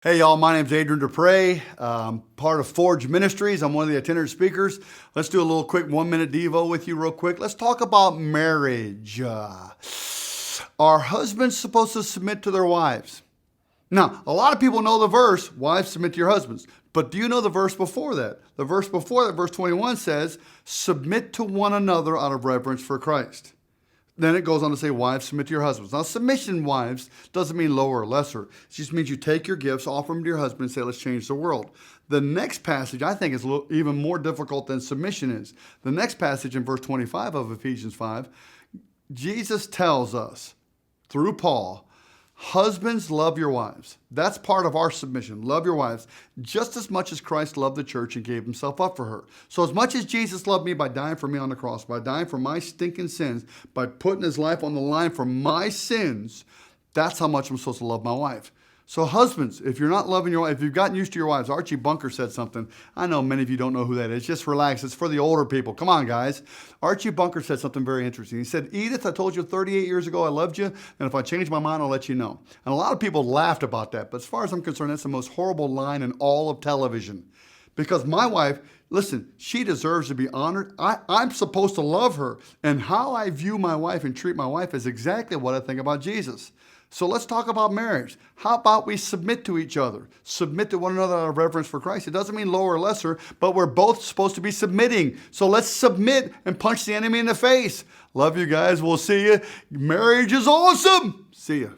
Hey y'all, my name's Adrian Despres, part of Forge Ministries. I'm one of the itinerant speakers. Let's do a little quick 1-minute Devo with you real quick. Let's talk about marriage. Are husbands supposed to submit to their wives? Now, a lot of people know the verse, wives submit to your husbands. But do you know the verse before that? The verse before that, verse 21 says, submit to one another out of reverence for Christ. Then it goes on to say, wives, submit to your husbands. Now, submission, wives, doesn't mean lower or lesser. It just means you take your gifts, offer them to your husband, and say, let's change the world. The next passage, I think, is even more difficult than submission is. The next passage in verse 25 of Ephesians 5, Jesus tells us, through Paul, husbands, love your wives. That's part of our submission. Love your wives just as much as Christ loved the church and gave himself up for her. So as much as Jesus loved me by dying for me on the cross, by dying for my stinking sins, by putting his life on the line for my sins, that's how much I'm supposed to love my wife. So husbands, if you're not loving your wife, if you've gotten used to your wives, Archie Bunker said something. I know many of you don't know who that is. Just relax. It's for the older people. Come on, guys. Archie Bunker said something very interesting. He said, Edith, I told you 38 years ago I loved you, and if I change my mind, I'll let you know. And a lot of people laughed about that, but as far as I'm concerned, that's the most horrible line in all of television. Because my wife, listen, she deserves to be honored. I'm supposed to love her. And how I view my wife and treat my wife is exactly what I think about Jesus. So let's talk about marriage. How about we submit to each other? Submit to one another out of reverence for Christ. It doesn't mean lower or lesser, but we're both supposed to be submitting. So let's submit and punch the enemy in the face. Love you guys. We'll see you. Marriage is awesome. See ya.